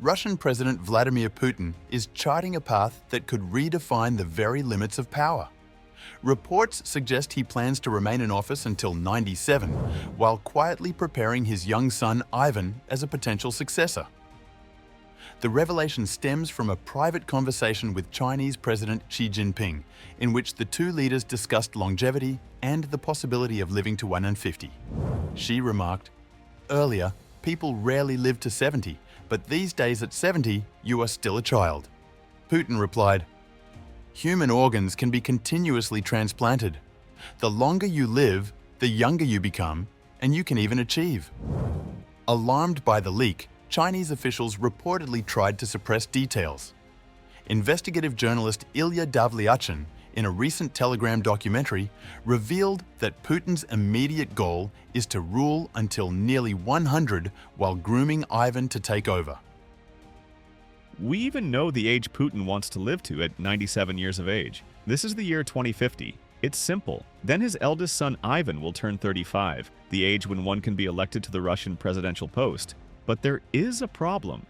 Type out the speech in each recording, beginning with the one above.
Russian President Vladimir Putin is charting a path that could redefine the very limits of power. Reports suggest he plans to remain in office until 97, while quietly preparing his young son Ivan as a potential successor. The revelation stems from a private conversation with Chinese President Xi Jinping, in which the two leaders discussed longevity and the possibility of living to 150. Xi remarked, "Earlier, people rarely lived to 70, but these days at 70, you are still a child." Putin replied, "Human organs can be continuously transplanted. The longer you live, the younger you become, and you can even achieve." Alarmed by the leak, Chinese officials reportedly tried to suppress details. Investigative journalist Ilya Davlyachin, in a recent Telegram documentary, revealed that Putin's immediate goal is to rule until nearly 100 while grooming Ivan to take over. We even know the age Putin wants to live to at 97 years of age. This is the year 2050. It's simple. Then his eldest son Ivan will turn 35, the age when one can be elected to the Russian presidential post. But there is a problem.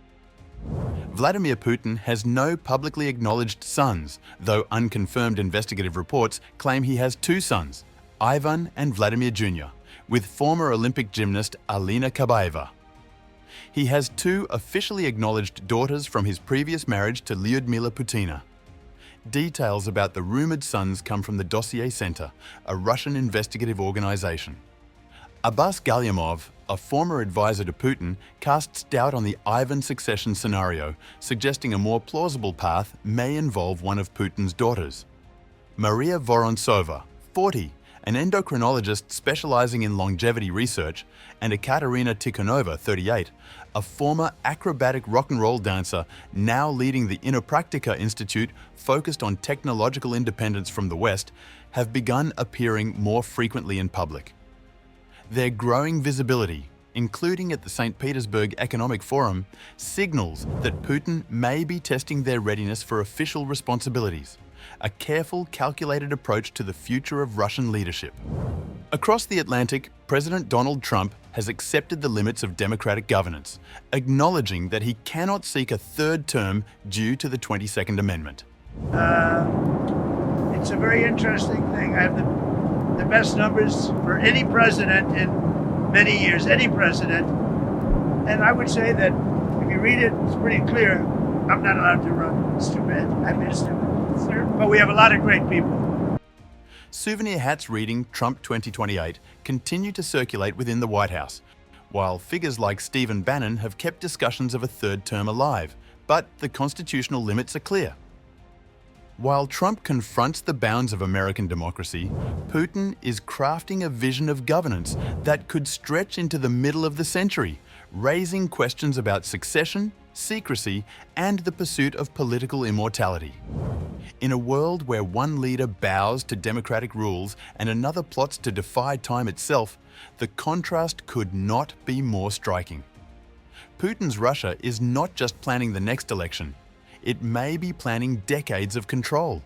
Vladimir Putin has no publicly acknowledged sons, though unconfirmed investigative reports claim he has two sons, Ivan and Vladimir Jr., with former Olympic gymnast Alina Kabaeva. He has two officially acknowledged daughters from his previous marriage to Lyudmila Putina. Details about the rumored sons come from the Dossier Center, a Russian investigative organization. Abbas Galyamov, a former advisor to Putin, casts doubt on the Ivan succession scenario, suggesting a more plausible path may involve one of Putin's daughters. Maria Vorontsova, 40, an endocrinologist specializing in longevity research, and Ekaterina Tikhonova, 38, a former acrobatic rock and roll dancer now leading the Innopractica Institute focused on technological independence from the West, have begun appearing more frequently in public. Their growing visibility, including at the St. Petersburg Economic Forum, signals that Putin may be testing their readiness for official responsibilities, a careful, calculated approach to the future of Russian leadership. Across the Atlantic, President Donald Trump has accepted the limits of democratic governance, acknowledging that he cannot seek a third term due to the 22nd Amendment. It's a very interesting thing. I have the best numbers for any president in many years, any president. And I would say that if you read it, it's pretty clear. I'm not allowed to run. It's too bad. I missed it. But we have a lot of great people. Souvenir hats reading Trump 2028 continue to circulate within the White House, while figures like Stephen Bannon have kept discussions of a third term alive, but the constitutional limits are clear. While Trump confronts the bounds of American democracy, Putin is crafting a vision of governance that could stretch into the middle of the century, raising questions about succession, secrecy, and the pursuit of political immortality. In a world where one leader bows to democratic rules and another plots to defy time itself, the contrast could not be more striking. Putin's Russia is not just planning the next election. It may be planning decades of control.